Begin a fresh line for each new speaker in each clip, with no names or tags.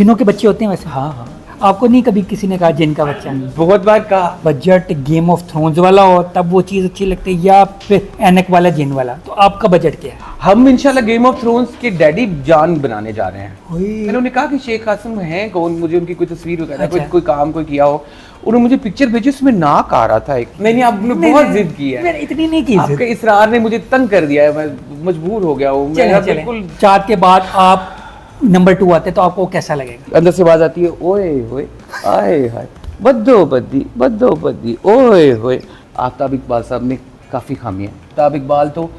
जिनों के बच्चे होते हैं वैसे?
हाँ हाँ,
आपको नहीं कभी किसी ने कहा जिन का बच्चा है?
बहुत बार कहा।
बजट गेम ऑफ थ्रोन्स वाला हो तब वो चीज़ अच्छी लगती है, या फिर एनक वाला जिन वाला? तो आपका बजट क्या है?
हम इंशाल्लाह गेम ऑफ थ्रोन्स के डैडी जान बनाने जा रहे हैं।
ओए।
मैंने उन्हें कहा कि शेख कासिम है कौन, मुझे उनकी कोई तस्वीर वगैरह
अच्छा।
कोई काम कोई किया हो। उन्होंने मुझे पिक्चर भेजी, उसमें नाक आ रहा था एक। नहीं आपने बहुत जिद की है,
मैंने इतनी नहीं की
आपके इसरार ने मुझे तंग कर दिया है, मैं मजबूर हो गया हूँ। मैं
चले
बिल्कुल
चाँद के बाद आप नंबर 2 आते तो आपको कैसा लगेगा?
अंदर से आवाज आती है, ओए होए आए हाय बद्दो बद्दी ओए होए। आफ्ताब इकबाल साहब ने काफ़ी खामी है। आफ्ताब इकबाल तो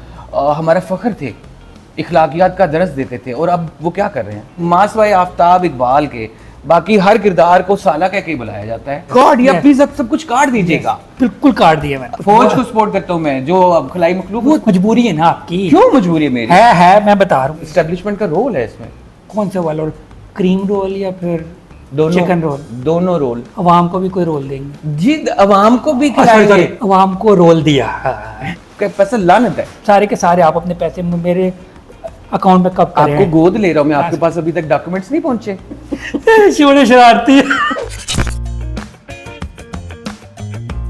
हमारा फ़ख्र थे, इखलाकियात का दरस देते थे, और अब वो क्या कर रहे हैं? मासवाए आफ्ताब इकबाल के बाकी हर किरदार को साला कह के ही बुलाया जाता है। काट या प्लीज अब सब कुछ काट दीजिएगा।
बिल्कुल काट दिया मैंने।
फौज को सपोर्ट करता हूँ मैं, जो अब खलाई मखलूक।
वो मजबूरी है ना आपकी।
क्यों मजबूरी है मेरी?
है मैं बता रहा हूँ।
एस्टेब्लिशमेंट का रोल है इसमें।
कौन सा वाला रोल? क्रीम रोल या फिर
दोनों
चिकन रोल?
दोनों रोल।
अवाम को भी कोई रोल देंगे?
जिद अवाम को भी खिलाएंगे।
अवाम को रोल दिया। हाँ।
पैसा लानत है।
सारे के सारे आप अपने पैसे मेरे अकाउंट में कब करें?
आपको गोद ले रहा हूँ मैं, आपके पास अभी तक डॉक्यूमेंट्स नहीं पहुंचे।
शिवने शरारती।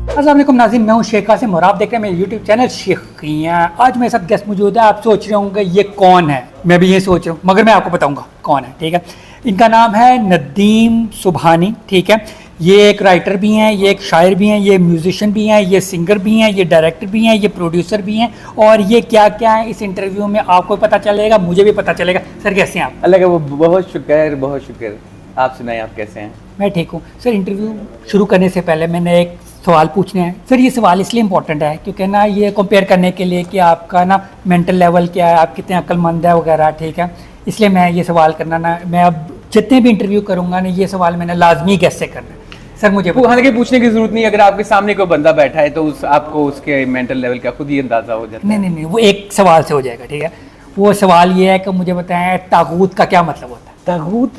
अस्सलाम वालेकुम नाज़रीन, मैं हूँ शेख कासिम और आप देख रहे हैं मेरे यूट्यूब चैनल शेखियाँ। आज मेरे साथ गेस्ट मौजूद है। आप सोच रहे होंगे ये कौन है, मैं भी ये सोच रहा हूँ, मगर मैं आपको बताऊंगा कौन है। ठीक है, इनका नाम है नदीम सुबहानी। ठीक है, ये एक राइटर भी हैं, ये एक शायर भी हैं, ये म्यूजिशियन भी हैं, ये सिंगर भी हैं, ये डायरेक्टर भी हैं, ये प्रोड्यूसर भी हैं, और ये क्या क्या है इस इंटरव्यू में आपको पता चलेगा, मुझे भी पता चलेगा। सर कैसे हैं आप?
अल्लाह का बहुत शुक्र, बहुत शुक्र। आप सुनाएं, आप कैसे हैं?
मैं ठीक हूँ। सर इंटरव्यू शुरू करने से पहले मैंने एक सवाल पूछने हैं। सर ये सवाल इसलिए इम्पोर्टेंट है क्योंकि ना ये कंपेयर करने के लिए कि आपका ना मेंटल लेवल क्या है, आप कितने अक्लमंद है वगैरह। ठीक है, इसलिए मैं ये सवाल करना ना, मैं अब जितने भी इंटरव्यू करूँगा ना ये सवाल मैंने लाजमी गेस्ट से करना है। सर मुझे
हालांकि पूछने की जरूरत नहीं, अगर आपके सामने कोई बंदा बैठा है तो आपको उसके मेंटल लेवल का खुद ही अंदाजा हो जाता है।
नहीं, वो एक सवाल से हो जाएगा। ठीक है, वो सवाल ये है कि मुझे बताएं तागूत का क्या मतलब होता है?
तागूत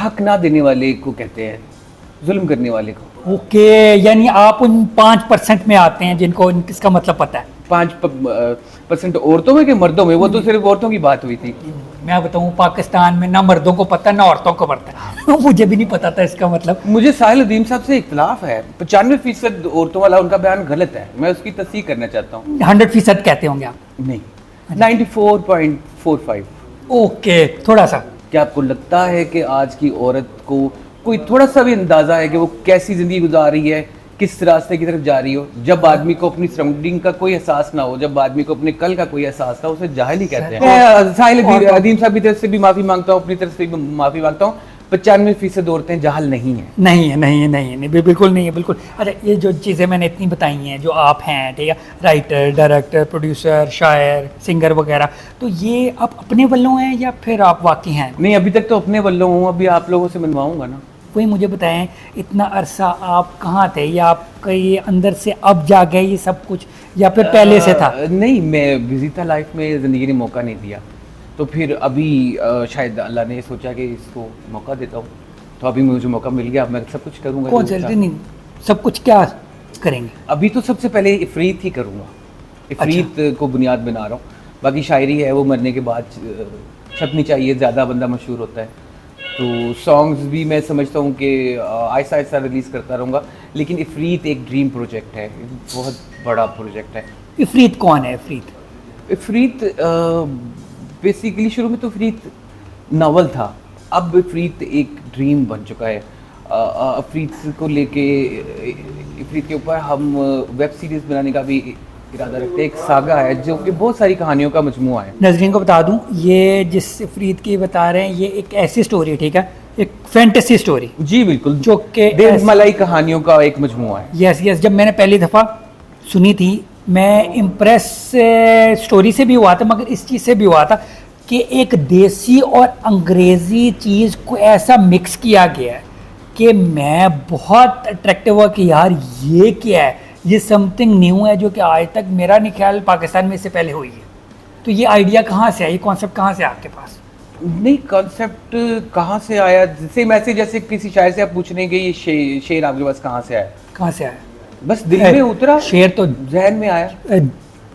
हक ना देने वाले को कहते हैं, जुल्म करने वाले को।
ओके, यानी आप उन 5% में आते हैं जिनको इसका मतलब पता है।
5% औरतों में कि मर्दों में? वो तो सिर्फ औरतों की बात हुई थी।
मैं बताऊं पाकिस्तान में ना मर्दों को पता ना औरतों को पता है। मुझे भी नहीं पता था इसका मतलब।
मुझे साहिल अदीम साहब से इख्तलाफ है। 95% औरतों वाला उनका बयान गलत है, मैं उसकी तस्दीक करना चाहता हूँ।
100% कहते होंगे आप?
नहीं, 94.45।
ओके, थोड़ा सा।
क्या आपको लगता है कि आज की औरत को कोई थोड़ा सा भी अंदाजा है कि वो कैसी जिंदगी गुजार रही है, किस रास्ते की तरफ जा रही हो? जब आदमी को अपनी सराउंडिंग का कोई एहसास ना हो, जब आदमी को अपने कल का कोई एहसास ना हो, उसे जाहिल ही कहते हैं। मैं साहिल अदीम साहब की तरफ से भी माफी मांगता हूँ, अपनी तरफ से भी माफी मांगता हूँ। 95% औरतें जाहिल नहीं है।
नहीं, बिल्कुल नहीं है, बिल्कुल। अच्छा, ये जो चीज़ें मैंने इतनी बताई हैं, जो आप हैं, ठीक है, राइटर, डायरेक्टर, प्रोड्यूसर, शायर, सिंगर वगैरह, तो ये आप अपने वल्लों हैं या फिर आप वाकई हैं?
नहीं, अभी तक तो अपने वल्लों हूँ, अभी आप लोगों से मनवाऊंगा ना।
कोई मुझे बताएं, इतना अरसा आप कहाँ थे, या आपका ये अंदर से अब जा गए ये सब कुछ, या फिर पहले से था?
नहीं, मैं बिजी था लाइफ में, ज़िंदगी ने मौका नहीं दिया, तो फिर अभी शायद अल्लाह ने सोचा कि इसको मौका देता हूँ, तो अभी मुझे मौका मिल गया, मैं सब कुछ करूँगा।
कौन सा? नहीं, सब कुछ क्या करेंगे?
अभी तो सबसे पहले इफरीत ही करूँगा। इफरीत को बुनियाद बना रहा हूँ, बाकी शायरी है वो मरने के बाद छपनी चाहिए, ज़्यादा बंदा मशहूर होता है। तो सॉन्ग्स भी मैं समझता हूँ कि आहिस्ता आहिस्ता रिलीज़ करता रहूँगा, लेकिन इफरीत एक ड्रीम प्रोजेक्ट है, बहुत बड़ा प्रोजेक्ट है।
इफरीत कौन है?
इफरीत बेसिकली शुरू में तो इफरीत नावल था, अब इफरीत एक ड्रीम बन चुका है। इफरीत को लेके, इफरीत के ऊपर हम वेब सीरीज़ बनाने का भी इरादा रखते हैं। एक सागा है जो कि बहुत सारी कहानियों का मजमुआ है।
नजरीन को बता दूं, ये जिस इफरीत की बता रहे हैं ये एक ऐसी स्टोरी है, ठीक है, एक फैंटेसी स्टोरी।
जी बिल्कुल,
जो कि
देशमलाई कहानियों का एक मजमुआ है।
यस, जब मैंने पहली दफ़ा सुनी थी मैं इम्प्रेस स्टोरी से भी हुआ था, मगर इस चीज़ से भी हुआ था कि एक देसी और अंग्रेज़ी चीज़ को ऐसा मिक्स किया गया है कि मैं बहुत अट्रैक्टिव हुआ कि यार ये क्या है, ये समथिंग न्यू है जो कि आज तक मेरा नहीं ख्याल पाकिस्तान में इससे पहले हुई है। तो ये आइडिया कहाँ से आया, ये कॉन्सेप्ट कहाँ से आपके पास?
नहीं, कॉन्सेप्ट कहाँ से आया, सेम ऐसे जैसे किसी शायर से आप पूछ रहे हैं कि ये शेर आपके पास कहाँ से आया?
कहाँ से आया?
बस दिल में उतरा,
शेर तो
जहन में आया।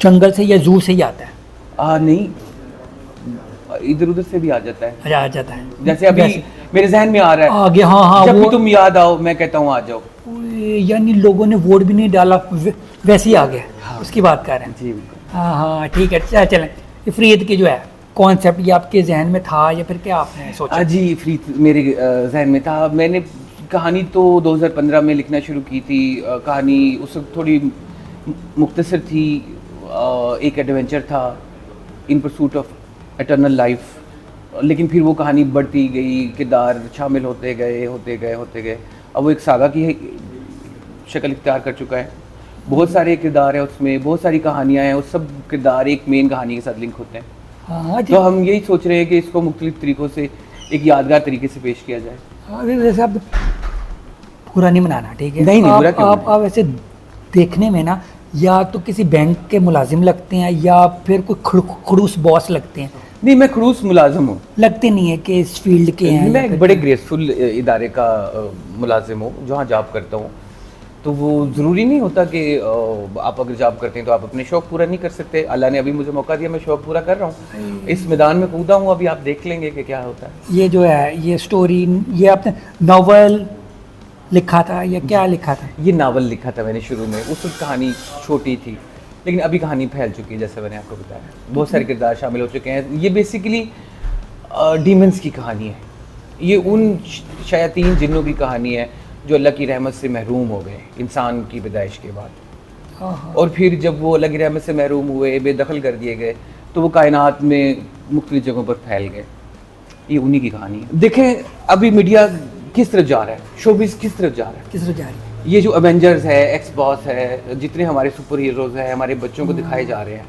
जंगल से या जू से ही आता है?
नहीं, इधर उधर से भी आ जाता है।
आ जाता है।
जैसे अभी मेरे जहन में आ रहा है।
आगे हाँ हाँ
जब भी
वो
तुम याद आओ मैं कहता हूँ आ जाओ।
ओए, यानी लोगों ने वोट भी नहीं डाला वैसे ही आ गया, उसकी बात कर रहे हैं।
जी बिल्कुल।
हाँ हाँ ठीक है, चलें। इफरीत की जो है कॉन्सेप्ट ये आपके जहन में था या फिर क्या आपने सोचा?
जी इफरीत मेरे जहन में था। मैंने कहानी तो 2015 में लिखना शुरू की थी। कहानी उस वक्त थोड़ी मुख्तसर थी। एक एडवेंचर था, इन परसूट ऑफ एटर्नल लाइफ। लेकिन फिर वो कहानी बढ़ती गई, किरदार शामिल होते गए। अब वो एक सागा की शक्ल इख्तियार कर चुका है। बहुत सारे किरदार हैं उसमें, बहुत सारी कहानियाँ हैं, और सब किरदार एक मेन कहानी के साथ लिंक होते हैं।
हाँ जी।
तो हम यही सोच रहे हैं कि इसको मुख्तलिफ तरीक़ों से एक यादगार तरीके से पेश किया जाए।
अरे वैसे आप बुरा नहीं मनाना, ठीक है?
नहीं, बुरा
आप
क्यों
आप वैसे देखने में ना या तो किसी बैंक के मुलाजिम लगते हैं या फिर कोई खड़ूस बॉस लगते हैं।
नहीं, मैं खड़ूस मुलाजिम हूँ।
लगते नहीं है कि इस फील्ड के हैं।
मैं एक बड़े ग्रेसफुल इदारे का मुलाजिम हूँ जहाँ जॉब करता हूँ। तो वो ज़रूरी नहीं होता कि आप अगर जॉब करते हैं तो आप अपने शौक़ पूरा नहीं कर सकते। अल्लाह ने अभी मुझे मौका दिया, मैं शौक़ पूरा कर रहा हूँ। इस मैदान में कूदा हूँ, अभी आप देख लेंगे कि क्या होता है।
ये जो है ये स्टोरी, ये आपने नावल लिखा था या क्या लिखा था?
ये नावल लिखा था मैंने शुरू में। उस वक्त कहानी छोटी थी, लेकिन अभी कहानी फैल चुकी है, जैसे मैंने आपको बताया। बहुत सारे किरदार शामिल हो चुके हैं। ये बेसिकली डीमंस की कहानी है। ये उन शयातीन जिन्नों की कहानी है जो अल्लाह की रहमत से महरूम हो गए इंसान की पैदाइश के बाद।
हाँ।
और फिर जब वो अल्लाह की रहमत से महरूम हुए, बेदखल कर दिए गए, तो वो कायनात में मुख्तलिफ जगहों पर फैल गए। ये उन्हीं की कहानी है। देखें अभी मीडिया किस तरफ जा रहा है, शोबिज़ किस तरफ जा रहा है।
किस तरह जा रही है?
ये जो अवेंजर्स है, एक्स बॉस है, जितने हमारे सुपर हीरोज़ हैं, हमारे बच्चों को दिखाए जा रहे हैं,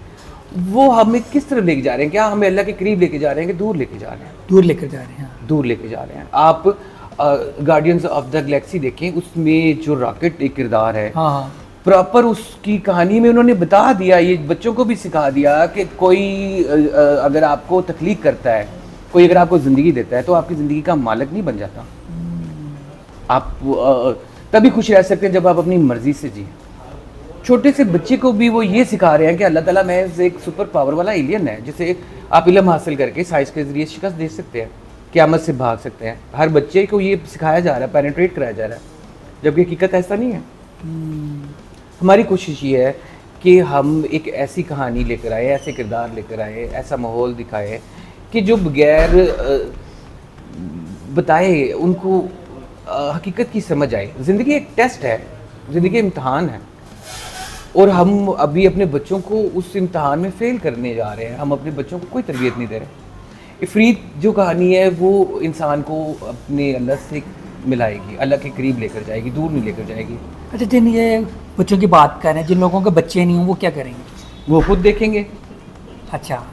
वो हमें किस तरफ लेके जा रहे हैं? क्या हमें अल्लाह के करीब लेके जा रहे हैं कि दूर लेके जा रहे हैं?
दूर लेकर जा रहे हैं।
दूर लेके जा रहे हैं। आप गार्डियंस ऑफ द गैलेक्सी देखें, उसमें जो रॉकेट एक किरदार है,
हाँ हाँ।
प्रॉपर उसकी कहानी में उन्होंने बता दिया, ये बच्चों को भी सिखा दिया कि कोई अगर आपको तख्लीक करता है, कोई अगर आपको ज़िंदगी देता है तो आपकी ज़िंदगी का मालिक नहीं बन जाता। आप तभी खुश रह सकते हैं जब आप अपनी मर्ज़ी से जिए। छोटे से बच्चे को भी वो ये सिखा रहे हैं कि अल्लाह ताला महज एक सुपर पावर वाला एलियन है, जिसे आप इल्म हासिल करके साइंस के ज़रिए शिकस्त दे सकते हैं, क़यामत से भाग सकते हैं। हर बच्चे को ये सिखाया जा रहा है, पेनिट्रेट कराया जा रहा है, जबकि हकीकत ऐसा नहीं है। हमारी कोशिश ये है कि हम एक ऐसी कहानी लेकर आए, ऐसे किरदार लेकर आए, ऐसा माहौल दिखाए कि जो बगैर बताए उनको हकीकत की समझ आए। ज़िंदगी एक टेस्ट है, ज़िंदगी इम्तहान है, और हम अभी अपने बच्चों को उस इम्तहान में फ़ेल करने जा रहे हैं। हम अपने बच्चों को कोई तरबियत नहीं दे रहे। इफरीत जो कहानी है वो इंसान को अपने अल्लाह से मिलाएगी, अल्लाह के करीब लेकर जाएगी, दूर नहीं लेकर जाएगी।
अच्छा, जिन ये बच्चों की बात कर रहे हैं, जिन लोगों के बच्चे नहीं हों वो क्या करेंगे?
वो खुद देखेंगे।
अच्छा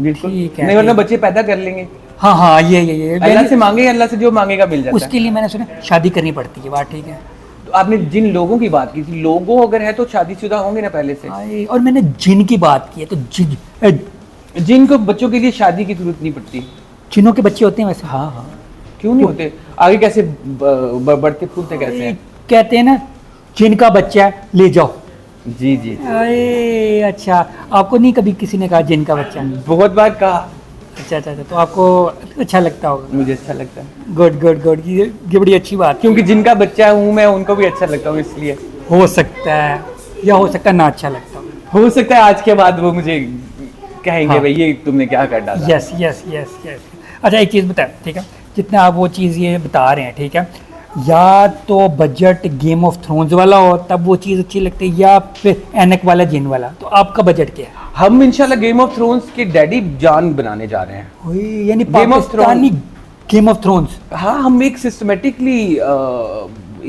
बिल्कुल,
ठीक है,
नहीं वरना
ठीक।
बच्चे पैदा कर लेंगे।
हाँ हाँ, ये
अल्लाह से मांगे, अल्लाह से जो मांगेगा मिल जाता है।
उसके लिए मैंने सुना शादी करनी पड़ती है, बात ठीक है?
तो आपने जिन लोगों की बात की थी, लोगों अगर है तो शादीशुदा होंगे ना पहले से।
आए, और मैंने जिन की बात की है तो
जिनको बच्चों के लिए शादी की जरूरत नहीं पड़ती।
जिनों के बच्चे होते हैं वैसे?
हाँ हाँ, क्यों नहीं होते? आगे कैसे बढ़ते फूलते कैसे हैं?
कहते हैं ना जिनका बच्चा है ले जाओ।
जी जी,
अरे अच्छा, आपको नहीं कभी किसी ने कहा जिनका बच्चा है?
बहुत बार कहा।
अच्छा अच्छा अच्छा, तो आपको अच्छा लगता होगा।
मुझे अच्छा लगता है,
गुड गुड गुड, ये बड़ी अच्छी बात।
क्योंकि जिनका बच्चा हूँ मैं, उनको भी अच्छा लगता हूँ, इसलिए।
हो सकता है या हो सकता है ना अच्छा लगता
हो सकता है आज के बाद वो मुझे कहेंगे
हाँ।
भाई ये तुमने क्या कर डाला।
Yes yes yes yes. अच्छा एक चीज़ बताएं, ठीक है, जितना आप वो चीज़ ये बता रहे हैं, ठीक है, या तो बजट गेम ऑफ थ्रोन्स वाला हो तब वो चीज़ अच्छी लगती है, या फिर एनक वाला जिन वाला, तो आपका बजट क्या है?
हम इंशाल्लाह गेम ऑफ थ्रोन्स के डैडी जान बनाने जा रहे हैं।
ओए, यानी
Game of
Pakistani game of thrones.
हाँ, हम एक सिस्टमेटिकली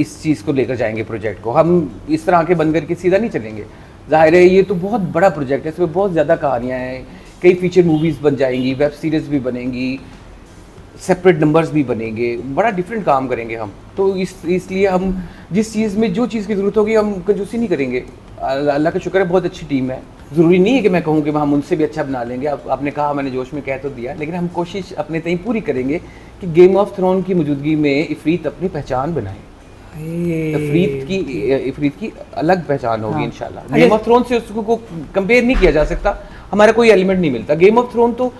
इस चीज़ को लेकर जाएंगे प्रोजेक्ट को। हम इस तरह के बंद करके सीधा नहीं चलेंगे। जाहिर है ये तो बहुत बड़ा प्रोजेक्ट है, इसमें बहुत ज़्यादा कहानियाँ हैं, कई फीचर मूवीज़ बन जाएंगी, वेब सीरीज़ भी बनेंगी, सेपरेट नंबर्स भी बनेंगे, बड़ा डिफरेंट काम करेंगे हम। तो इसलिए हम जिस चीज़ में जो चीज़ की ज़रूरत होगी हम कंजूसी नहीं करेंगे। अल्लाह का शुक्र है, बहुत अच्छी टीम है। ज़रूरी नहीं है कि मैं कहूँ कि हम उनसे भी अच्छा बना लेंगे। आपने कहा, मैंने जोश में कह तो दिया, लेकिन हम कोशिश अपने तय पूरी करेंगे कि गेम ऑफ थ्रोन की मौजूदगी में इफरीत अपनी पहचान बनाए। इफरीत की अलग पहचान होगी इंशाल्लाह। गेम ऑफ थ्रोन से उसको कंपेयर नहीं किया जा सकता, हमारा कोई एलिमेंट नहीं मिलता। गेम ऑफ थ्रोन तो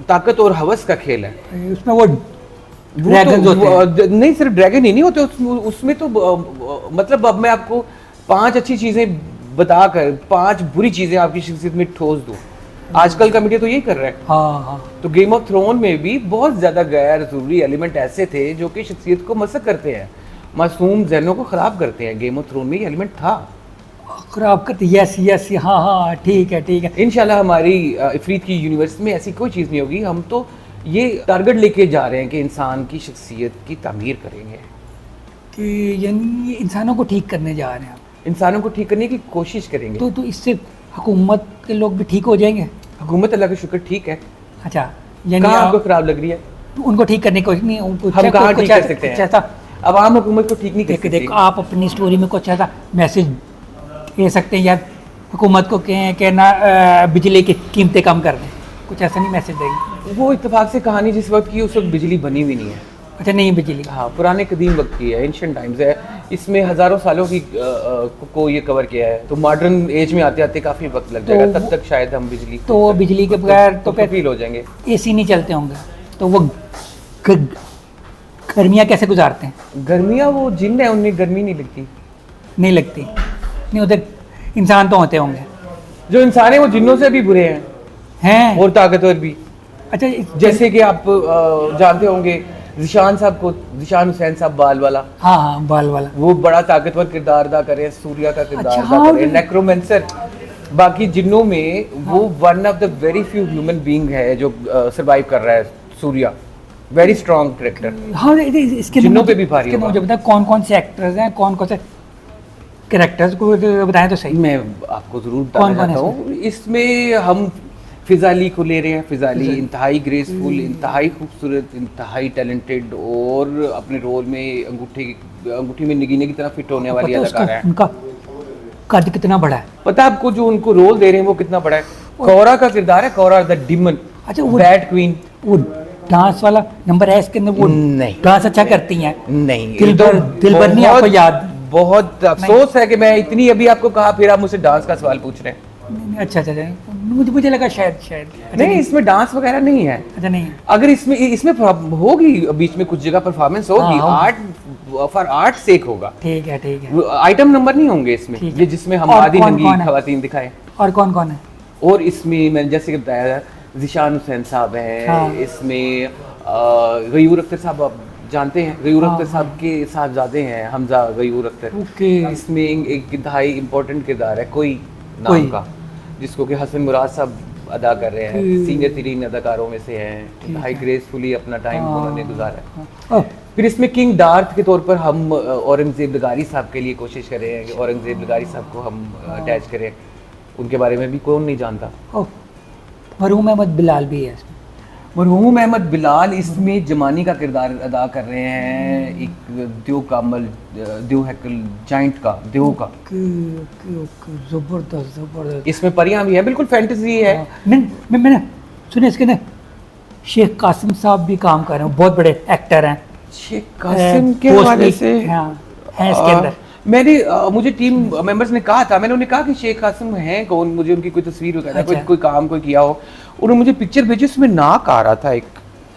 ताकत और हवस का खेल है।
उसमें वो ड्रैगन्स होते हैं।
नहीं, सिर्फ ड्रैगन ही नहीं होते उसमें तो मतलब अब मैं आपको 5 अच्छी चीजें बताकर 5 बुरी चीजें आपकी शख्सियत में ठोस दूं। आजकल का मीडिया तो यही कर रहा है।
हाँ हाँ।
तो गेम ऑफ थ्रोन में भी बहुत ज्यादा गैर जरूरी एलिमेंट ऐसे थे जो कि शख्सियत को मसक करते हैं, मासूम जहनों को खराब करते हैं। गेम ऑफ थ्रोन में ये एलिमेंट था।
खराब करते, यस यस, हाँ हाँ, ठीक है ठीक है।
इंशाल्लाह हमारी इफरीत की यूनिवर्स में ऐसी कोई चीज़ नहीं होगी। हम तो ये टारगेट लेके जा रहे हैं कि इंसान की शख्सियत की तामीर करेंगे,
कि यानी इंसानों को ठीक करने जा रहे हैं आप।
इंसानों को ठीक करने की कोशिश करेंगे।
तो इससे हुकूमत के लोग भी ठीक हो जाएंगे।
हुकूमत अल्लाह का शुक्र ठीक है।
अच्छा, यानी
कहाँ आपको खराब लग रही है?
उनको ठीक करने की कोशिश नहीं, उनको
हम कहाँ
कुछ
ठीक कर
ऐसा-
सकते
कुछ
हैं?
ऐसा
अब आम हुकूमत को ठीक नहीं कर
देख
सकते।
देख आप अपनी स्टोरी में कुछ ऐसा मैसेज दे सकते हैं यार, हुकूमत को कहें कि ना बिजली की कीमतें कम कर दें, कुछ ऐसा नहीं मैसेज देंगे?
वो इत्तेफाक से कहानी जिस वक्त की उस वक्त बिजली बनी हुई नहीं है।
अच्छा, नहीं बिजली।
हाँ, पुराने कदीम वक्त की है, एंशियंट टाइम्स है। इसमें हज़ारों सालों की को ये कवर किया है। तो मॉडर्न एज में आते आते काफ़ी वक्त लग जाएगा, तब तक शायद हम बिजली
तो वो बिजली के बगैर तो फिर
फील हो जाएंगे।
एसी नहीं चलते होंगे, तो वो गर्मियाँ कैसे गुजारते हैं?
गर्मियाँ वो जिन है, उन्हें गर्मी नहीं लगती।
नहीं लगती? नहीं, उधर इंसान तो होते होंगे।
जो इंसान है वो जिन्नों से भी बुरे हैं
हैं?
और ताकतवर भी।
अच्छा,
जैसे कि आप जानते होंगे जिशान साहब को, जिशान हुसैन साहब बाल वाला,
हाँ हाँ, बाल वाला।
वो बड़ा ताकतवर किरदार अदा कर रहे हैं, सूर्या का किरदार
अच्छा,
अदा
हाँ,
कर रहे हैं, नेक्रोमेंसर। बाकी जिन्नों में वो one of the very few human being है जो सरवाइव कर रहा है, सूर्या। Very strong character.
हाँ, इसके
जिन्नों पे भी भारी
इसके
होगा।
मुझे बताएं कौन कौन से एक्टर्स हैं, कौन कौन से कैरेक्टर्स को बताएं तो सही।
मैं आपको जरूर
कौन
बताना
कौन है
चाहता हूँ। इसमें हम फिजाली को ले रहे हैं। फिजाली इंतहाई ग्रेसफुल, इंतहाई खूबसूरत, इंतहाई टैलेंटेड और अपने रोल में अंगूठी में नगीने की तरह फिट होने वाली
पता है
अदाकारा है।
उनका कद कितना बड़ा है?
पता है आपको जो उनको रोल दे रहे हैं वो कितना बड़ा है? कौरा का किरदार है, कौरा द डिमन,
अच्छा, वो
बैड क्वीन।
वो डांस वाला नंबर है इसके अंदर, वो
नहीं।
डांस अच्छा करती हैं।
नहीं,
दिलबर नहीं आपको याद?
बहुत अफसोस है कि मैं इतनी अभी आपको कहा, फिर आप मुझसे डांस का सवाल पूछ रहे हैं।
नहीं, अच्छा अच्छा अच्छा, मुझे लगा शायद अच्छा,
नहीं, इसमें डांस वगैरह नहीं है।
अच्छा नहीं।
अगर इसमें होगी बीच में कुछ जगह परफॉर्मेंस होगी,
हाँ,
आर्ट फॉर आर्ट सेक होगा।
ठीक है ठीक है।
आइटम नंबर नहीं होंगे इसमें,
ठीक है।
ये जिसमें हम
और
आदि
कौन
नंगी
कौन है?
खवातीन दिखाए।
और कौन कौन है?
और इसमें मैंने जैसे कि बताया, जिशान हुसैन साहब हैं।
हाँ।
इसमें गयूर अख्तर साहब आप जानते हैं, गयूर
हाँ,
अख्तर साहब के साहबजादे हैं हमजा गयूर अख्तर।
ओके।
इसमें एक इंतहाई इम्पोर्टेंट किरदार है कोई नाम
कोई।
का, जिसको कि हसन मुराद साहब अदा कर रहे हैं।
ठीक।
सीनियर तरीन अदाकारों में से हैं। इंतहाई ग्रेसफुली अपना टाइम
हाँ,
उन्होंने गुजारा है।
हाँ।
फिर इसमें किंग डार्थ के तौर पर हम औरंगजेब लगारी साहब के लिए कोशिश कर रहे हैं कि औरंगजेब लगारी साहब को हम अटैच करें। उनके बारे में भी कौन नहीं जानता।
ओ, मरहूम अहमद बिलाल भी है इसमें।
मरहूम अहमद बिलाल इसमें जमानी का किरदार अदा कर रहे हैं, एक देव कामल, देव हैकल जाइंट का, देव का।
ओके ओके ओके, जबरदस्त जबरदस्त।
इसमें परियां भी है, बिल्कुल फैंटेसी है।
हाँ, मैंने सुने इसके अंदर शेख कासिम साहब भी काम कर रहे हैं, बहुत बड़े एक्टर हैं।
शेख कासिम के
पोस्ट
हवाले
में-
से
हाँ, हैं इसके अंदर।
मुझे टीम मेंबर्स ने कहा था, मैंने उन्हें कहा कि शेख कासिम हैं कौन, मुझे उनकी कोई तस्वीर वगैरह
अच्छा।
कोई काम कोई किया हो। उन्होंने मुझे पिक्चर भेजी, उसमें नाक आ रहा था एक,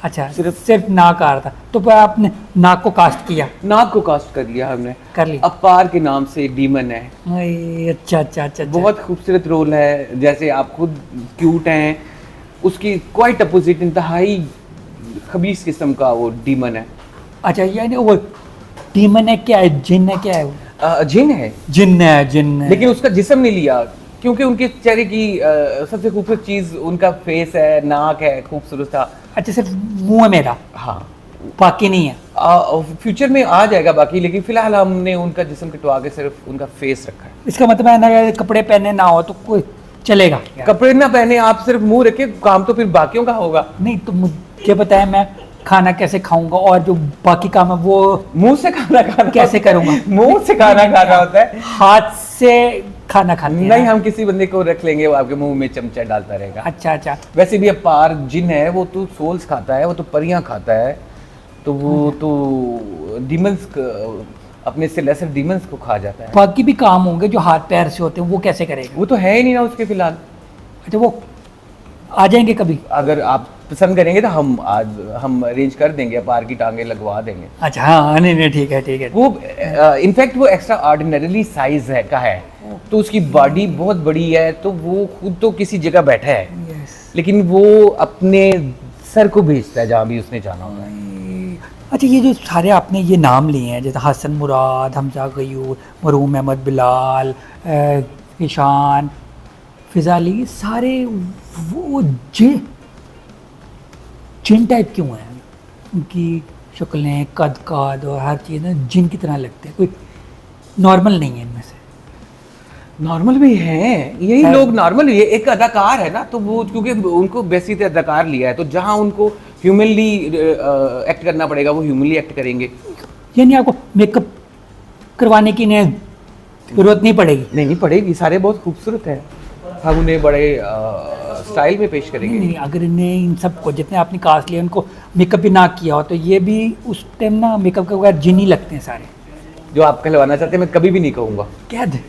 अच्छा, सिर्फ नाक आ रहा था, तो फिर आपने नाक को कास्ट किया?
नाक को कास्ट कर लिया हमने।
कर लिया।
अपार के नाम से एक डीमन है।
अच्छा अच्छा अच्छा।
बहुत खूबसूरत रोल है, जैसे आप खुद क्यूट हैं, उसकी क्वाइट अपोजिट इंतहाई खबीस किस्म का वो डीमन है।
अच्छा, यानी वो डीमन है, क्या है, जिन है, क्या है वो?
जिन है,
जिन है, जिन है।
लेकिन उसका जिस्म नहीं लिया, क्योंकि उनके चेहरे की सबसे खूबसूरत चीज उनका फेस है, नाक है, खूबसूरत था।
अच्छा, सिर्फ मुंह है मेरा,
हाँ,
बाकी नहीं है?
फ्यूचर में आ जाएगा बाकी, लेकिन फिलहाल हमने उनका जिस्म कटवा के सिर्फ उनका फेस रखा है।
इसका मतलब है ना, अगर कपड़े पहने ना हो तो कोई चलेगा?
कपड़े ना पहने, आप सिर्फ मुंह रखे, काम तो फिर बाकियों का होगा।
नहीं तो मुझे बताया, मैं खाना कैसे खाऊंगा और जो बाकी काम है वो
मुंह से खाना खाना
कैसे करूंगा?
मुंह से खाना खाना होता है,
हाथ से खाना खाते हैं?
नहीं, हम किसी बंदे को रख लेंगे, वो आपके मुंह में चमचा डालता रहेगा।
अच्छा अच्छा।
वैसे भी अपार जिन है, वो तो सोल्स खाता है, वो तो परियां खाता है, तो वो तो डीमंस अपने से लेसर डीमंस को खा जाता है।
बाकी भी काम होंगे जो हाथ पैर से होते हैं, वो कैसे करेगा?
वो तो है ही नहीं ना उसके फिलहाल।
अच्छा, वो आ जाएंगे कभी?
अगर आप पसंद करेंगे तो हम अरेंज कर देंगे, पार की टांगे लगवा देंगे।
अच्छा हाँ, नहीं नहीं, ठीक है ठीक है।
वो इनफैक्ट वो एक्स्ट्रा ऑर्डिनरीली साइज है का है, तो उसकी बॉडी बहुत बड़ी है, तो वो खुद तो किसी जगह बैठा है,
यस।
लेकिन वो अपने सर को भेजता है जहाँ भी उसने जाना होता है।
अच्छा, ये जो सारे आपने ये नाम लिए हैं, जैसे हसन मुराद, हमजा गयूर, मरूम अहमद बिलाल, ईशान, फिजा अली, ये सारे वो जिन टाइप क्यों हैं? उनकी शक्लें, कद काद और हर चीज़ ना जिन की तरह लगते हैं, कोई नॉर्मल नहीं है इनमें से।
नॉर्मल भी हैं, यही
है।
लोग नॉर्मल, ये एक अदाकार है ना, तो वो क्योंकि उनको बेसिक अदाकार लिया है, तो जहाँ उनको ह्यूमनली एक्ट करना पड़ेगा वो ह्यूमनली एक्ट करेंगे।
यानी आपको मेकअप करवाने की इन्हें जरूरत नहीं पड़ेगी?
नहीं पड़ेगी, सारे बहुत खूबसूरत हैं, हम उन्हें बड़े स्टाइल में पेश
नहीं
करेंगे।
नहीं, अगर इन्हें इन सबको जितने आपने कास्ट लिया उनको मेकअप भी ना किया हो तो ये भी उस टाइम ना मेकअप के बगैर जिन ही लगते हैं सारे।
जो आप कहलवाना चाहते हैं मैं कभी भी नहीं कहूँगा।
क्या दे?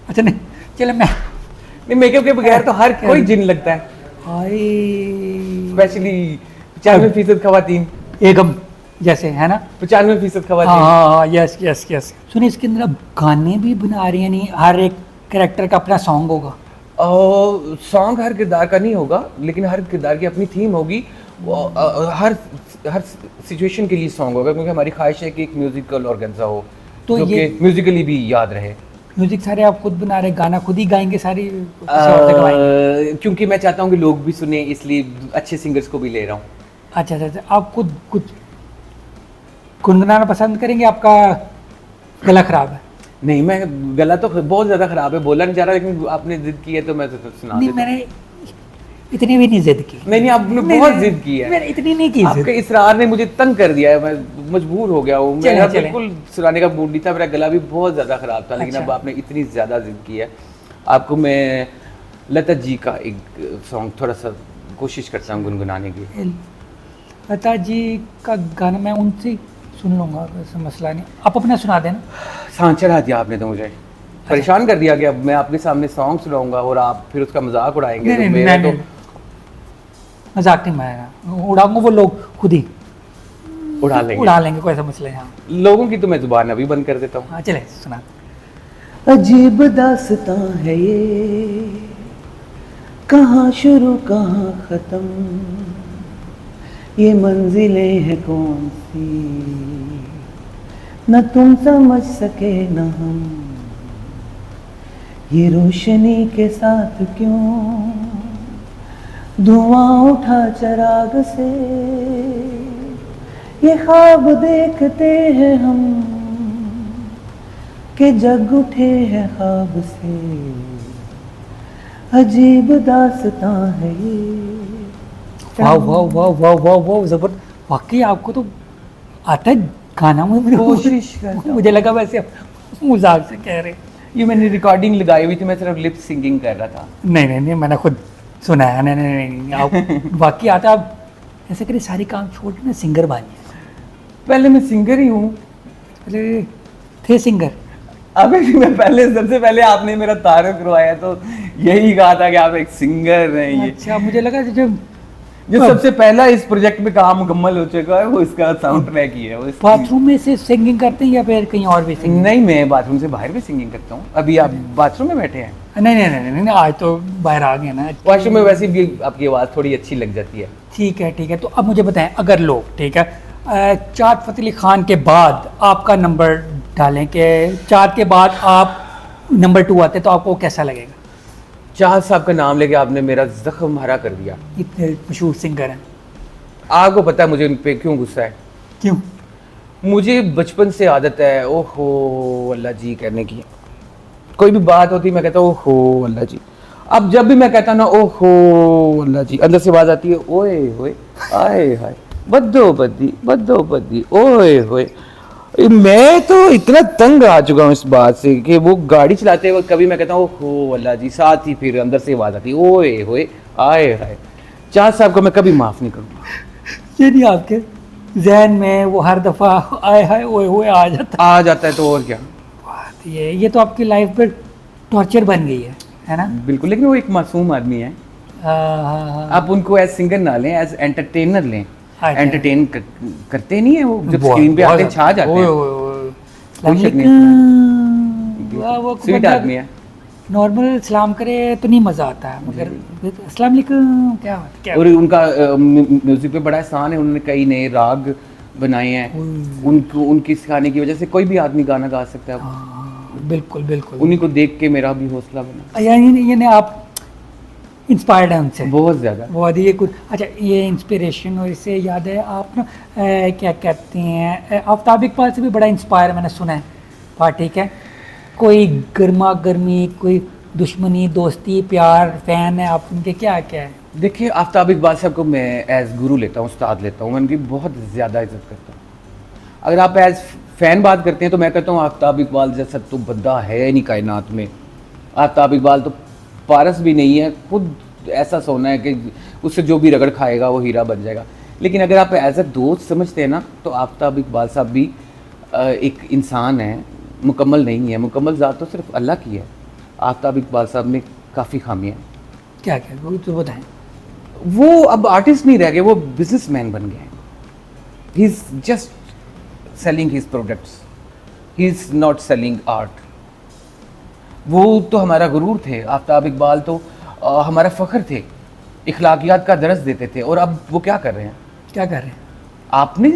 अच्छा नहीं, चलो मैं
नहीं, मेकअप के बगैर तो हर कोई जिन लगता है,
हाय
स्पेशली 95% खवातीन,
एकम जैसे है ना।
95%
हाँ
खवातीन।
हाँ, यस यस यस। सुनिए, इसके अंदर अब गाने भी बना रही हैं, नहीं हर एक कैरेक्टर का अपना सॉन्ग होगा?
सॉन्ग हर किरदार का नहीं होगा, लेकिन हर किरदार की अपनी थीम होगी। हर हर सिचुएशन के लिए सॉन्ग होगा, क्योंकि हमारी ख्वाहिश है कि एक म्यूजिकल ऑर्गेन्जा हो
तो
जो
ये-
कि म्यूजिकली भी याद रहे।
म्यूजिक सारे आप खुद बना रहे, गाना खुद ही गाएंगे सारी, किसी और से गवाएंगे?
क्योंकि मैं चाहता हूँ कि लोग भी सुने, इसलिए अच्छे सिंगर्स को भी ले रहा हूँ।
अच्छा अच्छा अच्छा, आप खुद कुछ गुनगुनाना पसंद करेंगे? आपका गला खराब है?
नहीं, मैं गला तो बहुत ज्यादा खराब है, बोला नहीं जा रहा, लेकिन आपने जिद की है तो मैं तो सुना
नहीं,
देता हूँ।
मैंने इतनी भी नहीं जिद की।
नहीं आपने
नहीं,
बहुत
नहीं,
जिद की है,
मैंने इतनी नहीं की
आपके
जिद।
इसरार ने मुझे तंग कर दिया है, मैं मजबूर हो गया हूँ।
चलें,
मेरा
चलें।
बिल्कुल सुनाने का मूड नहीं था, मेरा गला भी बहुत ज़्यादा ख़राब था, लेकिन
अच्छा।
अब आपने इतनी ज़्यादा जिद की है। आपको मैं लता जी का एक सॉन्ग थोड़ा सा कोशिश करता हूँ गुनगुनाने की।
लता जी का गाना मैं उनसे ही सुन लूँगा, ऐसा मसला नहीं। आप अपना सुना देना।
सांस चढ़ा दिया आपने तो मुझे, परेशान कर दिया कि अब मैं आपके सामने सॉन्ग सुनाऊंगा और आप फिर उसका मजाक उड़ाएंगे।
नहीं
तो
नहीं,
मेरा
मैं मजाक नहीं मारेगा, उड़ाऊंगा वो लोग खुद ही उड़ा लेंगे, कोई ऐसा मसला नहीं। हाँ
लोगों की तो मैं जुबान अभी बंद कर देता हूँ।
हाँ, चले सुना।
अजीब दास्तां है ये, कहाँ शुरू कहाँ खत्म, ये मंजिलें हैं कौन सी, न तुम समझ सके न हम, ये रोशनी के साथ क्यों धुआं उठा चराग से, ये ख्वाब देखते हैं हम कि जग उठे हैं ख्वाब से, अजीब दास्तां है ये।
वाह वाह वाह वाह वाह वाह, जबर। वाकई आपको तो आता है गाना?
कोशिश करता हूँ।
मुझे लगा वैसे आप मजाक से कह रहे।
ये मैंने रिकॉर्डिंग लगाई हुई थी, मैं सिर्फ लिप सिंगिंग कर रहा था।
नहीं नहीं नहीं, मैंने खुद सुना है। नहीं नहीं नहीं, आप वाकई आता। आप ऐसे करिए, सारी काम छोड़ के ना सिंगर बनिए।
पहले मैं सिंगर ही हूँ।
पहले थे सिंगर?
अभी भी मैं पहले, सबसे पहले आपने मेरा तारुफ करवाया तो यही कहा था कि आप एक सिंगर हैं। ये
अच्छा, मुझे लगा
जो सबसे पहला इस प्रोजेक्ट में काम मुकम्मल हो चुका है वो इसका साउंड ट्रैक ही है। वो
बाथरूम में से सिंगिंग करते हैं या फिर कहीं और भी सिंगिंग?
नहीं, मैं बाथरूम से बाहर भी सिंगिंग करता हूँ। अभी आप बाथरूम में बैठे हैं?
नहीं नहीं नहीं नहीं, आज तो बाहर आ गए ना।
वॉशरूम में वैसे भी आपकी आवाज़ थोड़ी अच्छी लग जाती है।
ठीक है ठीक है। तो अब मुझे बताएं, अगर लोग, ठीक है, चाँद फतेह अली खान के बाद आपका नंबर डालें कि चाँद के बाद आप नंबर 2 आते, तो आपको कैसा लगेगा?
चाहत साहब का नाम लेके आपने मेरा जख्म हरा कर दिया।
इतने मशहूर सिंगर हैं।
आपको पता है मुझे उन पे क्यों गुस्सा है?
क्यों?
मुझे बचपन से आदत है ओहो अल्लाह जी कहने की। कोई भी बात होती मैं कहता हूँ ओहो अल्लाह जी। अब जब भी मैं कहता ना ओहो अल्लाह जी, अंदर से आवाज आती है ओए होए आए हाय बद्दो बद्दी ओए होए। मैं तो इतना तंग आ चुका हूँ इस बात से कि वो गाड़ी चलाते वक्त कभी मैं कहता हूँ ओहो अल्लाह जी, साथ ही फिर अंदर से आवाज आती है ओए होए आए हाय। चाँद साहब को मैं कभी माफ नहीं करूँगा।
ये नहीं आपके जहन में वो हर दफ़ा आए हाय ओए होए आ जाता
है तो और क्या।
बात ये तो आपकी लाइफ पर टॉर्चर बन गई है ना?
बिल्कुल, लेकिन वो एक मासूम आदमी है।
हाँ।
आप उनको एज सिंगर ना लें, एज एंटरटेनर लें।
अच्छा।
एंटरटेन करते नहीं है वो, जब
बहुत-
स्क्रीन पे
बहुत
आते हैं छा जाते
ओए,
हैं।
ओए, ओए।
कोई शक नहीं
अस्सलामुअलैकुम। वाह, वो
स्वीट
बंदा
आदमी है।
नॉर्मल सलाम करे तो नहीं मजा आता है, मगर अस्सलाम वालेकुम क्या बात क्या
और उनका म्यूजिक पे बड़ा एहसान है, उन्होंने कई नए राग बनाए हैं। उनको उनकी सिखाने की वजह से कोई भी आदमी गाना गा सकता है।
हाँ, बिल्कुल बिल्कुल।
उन्हीं को देख के मेरा भी हौसला बना
यानी आप इंस्पायर्ड हैं उनसे
बहुत ज्यादा।
बहुत ये कुछ। अच्छा, ये इंस्पिरेशन और इससे याद है आप ना क्या कहते हैं, आफ्ताब इकबाल से भी बड़ा इंस्पायर मैंने सुना है बात, ठीक है। कोई गर्मा गर्मी, कोई दुश्मनी, दोस्ती, प्यार, फैन है आप उनके, क्या क्या है?
देखिए, आफ्ताब इकबाल साहब को मैं एज गुरु लेता हूँ, उस्ताद लेता हूँ, मैं उनकी बहुत ज़्यादा इज्जत करता हूँ। अगर आप एज फ़ैन बात करते हैं तो मैं कहता हूँ आफ्ताब इकबाल जैसा तो बंदा है नहीं कायनात में। आफ्ताब इकबाल तो पारस भी नहीं है, खुद ऐसा सोना है कि उससे जो भी रगड़ खाएगा वो हीरा बन जाएगा। लेकिन अगर आप एज अ दोस्त समझते हैं ना, तो आफ्ताब इकबाल साहब भी एक इंसान है, मुकम्मल नहीं है। मुकम्मल ज़ात तो सिर्फ अल्लाह की है। आफ्ताब इकबाल साहब में काफ़ी खामियाँ हैं।
क्या क्या वो तो बताएं।
वो अब आर्टिस्ट नहीं रह गए, वो बिजनेसमैन बन गए। He is just selling his products, he is not selling art. वो तो हमारा गुरूर थे, आफ्ताब इकबाल तो हमारा फ़ख्र थे, इखलाकियात का दर्स देते थे। और अब वो क्या कर रहे हैं?
क्या कर रहे हैं?
आपने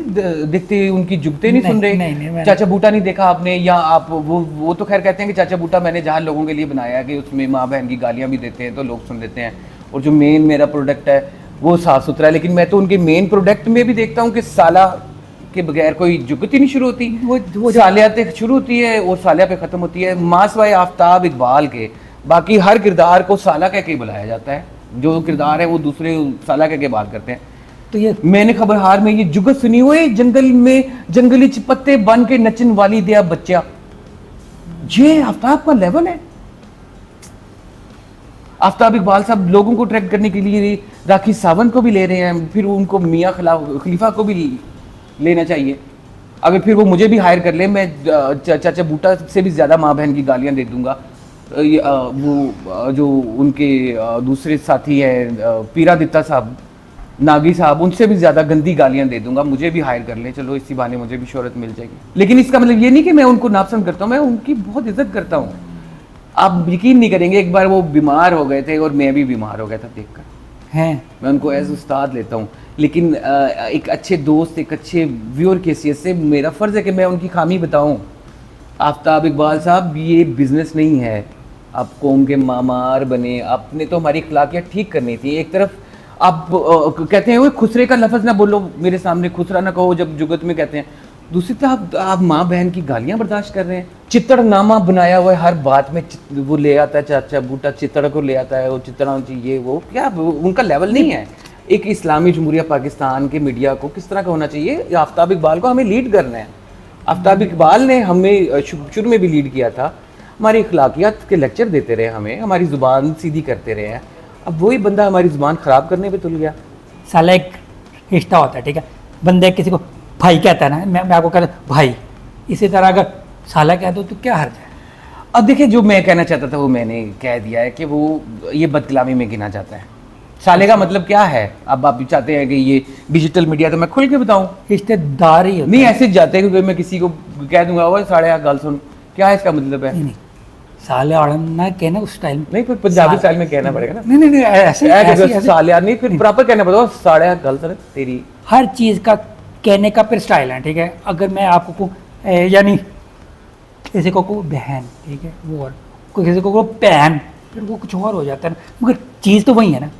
देखते उनकी जुगते नहीं सुन रहे?
नहीं,
चाचा बूटा नहीं देखा आपने? या आप वो तो खैर कहते हैं कि चाचा बूटा मैंने जहाँ लोगों के लिए बनाया है कि उसमें माँ बहन की गालियाँ भी देते हैं तो लोग सुन लेते हैं, और जो मेन मेरा प्रोडक्ट है वो साफ़ सुथरा है। लेकिन मैं तो उनके मेन प्रोडक्ट में भी देखता हूँ कि साला के बगैर कोई जुगत ही नहीं शुरू होती। वो सालिया तक शुरू होती है और सालिया पे ख़त्म होती है। मासवाए आफ्ताब इकबाल के बाकी हर किरदार को साला कह के बुलाया जाता है। जो किरदार है वो दूसरे साला कह के बात करते हैं।
तो ये
मैंने खबरहार में ये जुगत सुनी हुई, जंगल में जंगली पत्ते बन के नचन वाली दिया बच्चा। ये आफ्ताब का लेवल है। आफ्ताब इकबाल साहब लोगों को ट्रैक करने के लिए राखी सावंत को भी ले रहे हैं, फिर उनको मियाँ खलीफा को भी लेना चाहिए। अगर फिर वो मुझे भी हायर कर ले, मैं चाचा बूटा से भी ज़्यादा माँ बहन की गालियाँ दे दूंगा। वो जो उनके दूसरे साथी हैं पीरा दित्ता साहब, नागी साहब, उनसे भी ज़्यादा गंदी गालियाँ दे दूंगा। मुझे भी हायर कर ले, चलो इसी बहाने मुझे भी शोहरत मिल जाएगी। लेकिन इसका मतलब ये नहीं कि मैं उनको नापसंद करता हूँ, मैं उनकी बहुत इज्जत करता हूँ। आप यकीन नहीं करेंगे, एक बार वो बीमार हो गए थे और मैं भी बीमार हो गया था देखकर।
हैं
मैं उनको एज उस्ताद लेता हूँ, लेकिन एक अच्छे दोस्त, एक अच्छे व्यूअर की हैसियत से मेरा फ़र्ज़ है कि मैं उनकी खामी बताऊँ। आफ्ताब इकबाल साहब, ये बिज़नेस नहीं है आप कौम के मामार बने। आपने तो हमारी अखलाकियात ठीक करनी थी। एक तरफ आप कहते हैं वो खुसरे का लफ्ज़ ना बोलो मेरे सामने, खुसरा ना कहो जब जुगत में कहते हैं। दूसरी तरफ आप माँ बहन की गालियाँ बर्दाश्त कर रहे हैं। चित्तड़नामा बनाया हुआ है, हर बात में वो ले आता है, चाचा बूटा चित्तड़ को ले आता है, वो चित्तड़ा चाहिए, वो क्या उनका लेवल नहीं है। एक इस्लामी जमहूरिया पाकिस्तान के मीडिया को किस तरह का होना चाहिए? आफ्ताब इकबाल को हमें लीड करना है। आफ्ताब इकबाल ने हमें शुरू में भी लीड किया था, हमारी अखलाकियात के लेक्चर देते रहे हमें, हमारी ज़ुबान सीधी करते रहे हैं। अब वही बंदा हमारी ज़ुबान ख़राब करने पे तुल गया।
साला एक रिश्ता होता है, ठीक है। बंदे किसी को भाई कहता है ना, मैं आपको कहता हूँ भाई, इसी तरह अगर साला कह दो तो क्या हर्ज है?
अब देखिए, जो मैं कहना चाहता था वो मैंने कह दिया है कि वो ये बदकलामी में गिना जाता है। साले का मतलब क्या है? अब आप चाहते हैं कि ये डिजिटल मीडिया, तो मैं खुल के बताऊं,
रिश्तेदार ही होता
नहीं
है।
ऐसे जाते हैं कि मैं किसी को कह दूंगा वो साढ़े यार गल सुन, क्या है इसका मतलब है?
नहीं, साले और ना कहना उस स्टाइल में।
नहीं, फिर पंजाबी स्टाइल में कहना पड़ेगा ना।
नहीं ऐसे ऐसे
साले यार नहीं, फिर प्रॉपर कहना पड़ेगा साढ़े यार गल सुन तेरी।
हर चीज़ का कहने का फिर स्टाइल है, ठीक है। अगर मैं आपको यानी किसी को बहन, ठीक है, वो और कोई किसी को बहन, फिर वो कुछ और हो जाता है ना, मगर चीज़ तो वही है ना,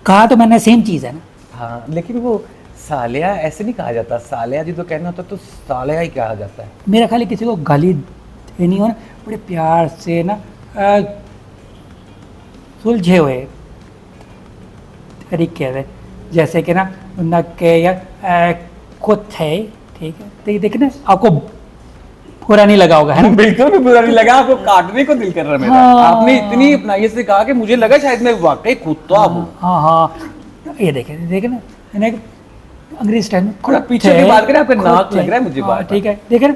कहा तो मैंने सेम चीज़ है ना।
हाँ, लेकिन वो सालिया ऐसे नहीं कहा जाता। सालिया जी तो कहना होता तो सालिया ही कहा जाता है।
मेरा खाली किसी को गाली देनी हो ना, बड़े प्यार से ना, सुलझे हुए तरीके से, जैसे कि ना न के या खुद है, ठीक है। तो ये देखिए ना, आपको बुरा नहीं लगा होगा, है ना?
बिल्कुल भी बुरा नहीं लगा, आपको काटने को दिल कर रहा है मेरा।
हाँ।
आपने इतनी अपनाइयत से कहा कि मुझे लगा शायद मैं वाकई कुत्ता हूँ।
हाँ, ये देखे ना, मैंने एक अंग्रेज स्टाइल में
थोड़ा
खुद
पीछे
है,
की बात करें, आपका
खुद
नाक
है।
लग रहा है मुझे
हाँ,
बार-बार।
ठीक है, देखे ना,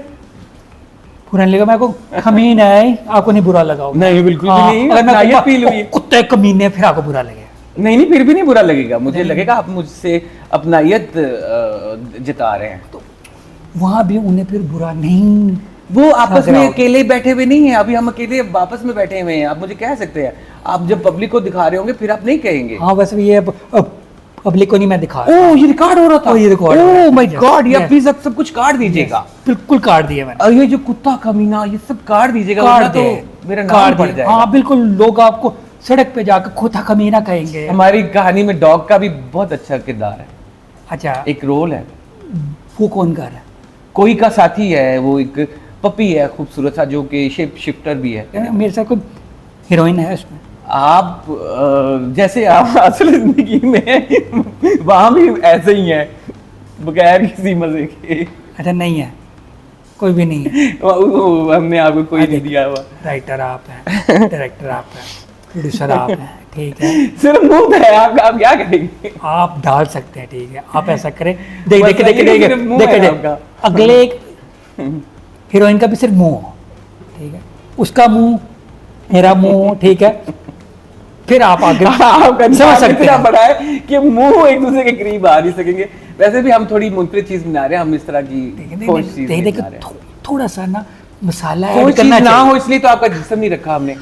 बुरा नहीं लगा मेरे को, कमीना है, आपको नहीं बुरा लगा होगा।
नहीं, बिल्कुल भी
हाँ,
नहीं,
अगर मैं
अपनाइयत फील हुई।
कुत्ते कमीने, फिर आपको बुरा लगे।
नहीं नहीं, फिर भी नहीं बुरा लगेगा, मुझे लगेगा आप मुझसे अपनायत जता रहे हैं।
तो वहाँ भी उन्हें फिर बुरा नहीं,
वो आपस
लग रहा
में
होगा।
अकेले बैठे हुए नहीं है, अभी हम अकेले आपस में बैठे हुए हैं, आप मुझे कह सकते हैं। आप जब पब्लिक को दिखा रहे होंगे फिर आप नहीं कहेंगे।
हाँ वैसे भी ये पब्लिक को नहीं मैं दिखा रहा।
ओह ये रिकॉर्ड हो रहा था,
ओह, ये रिकॉर्ड हो रहा
ओह
था।
माय
Yes,
गॉड, ये
yes.
प्लीज सब कुछ काट दीजिएगा।
बिल्कुल काट दिया मैंने,
और ये जो कुत्ता कमीना ये सब काट दीजिएगा,
काट
वरना
दे,
तो मेरा
काट
नाम पड़
दे।
जाएगा।
हाँ बिल्कुल, लोग आपको सड़क पे जाकर खोता कमीना कहेंगे।
हमारी कहानी में डॉग का भी बहुत अच्छा किरदार है,
अच्छा,
एक रोल है।
वो कौन कर रहा
कोई का साथी है, वो एक पपी है खूबसूरत सा, जो कि शेप शिफ्टर भी है।
है? मेरे साथ कोई हीरोइन है उसमें?
आप जैसे आप असल जिंदगी में वहां भी ऐसे ही हैं, बगैर किसी मजे के।
अच्छा नहीं है, कोई भी नहीं है।
हमने आपको कोई नहीं दिया हुआ।
राइटर आप हैं, डायरेक्टर आप हैं, प्रोड्यूसर आप हैं, ठीक है।
सिर्फ मुंह है आपका, आप क्या करेंगे?
आप डाल सकते हैं, ठीक है। आप ऐसा करें, देख
बस
देख देख
ये
देख
सिर्फ मुंह
देख
है
देख
आपका।
अगले एक हीरोइन का भी सिर्फ मुंह हो, ठीक है। उसका मुंह, मेरा मुंह, ठीक है। फिर आप आगे
आपका
समझ
समझ
सकते
इतना
हैं।
बड़ा है कि मुंह एक दूसरे के करीब आ नहीं सकेंगे। वैसे भी हम थोड़ी मुनफरिद चीज बना रहे हैं, हम इस तरह की खोज चीज नहीं
देख
बना रहे हैं।
थोड़ा सा ना मसाला
कोई
ऐड
चीज
करना
ना
चाहिए।
हो इसलिए तो आपका जिस्म नहीं रखा हमने।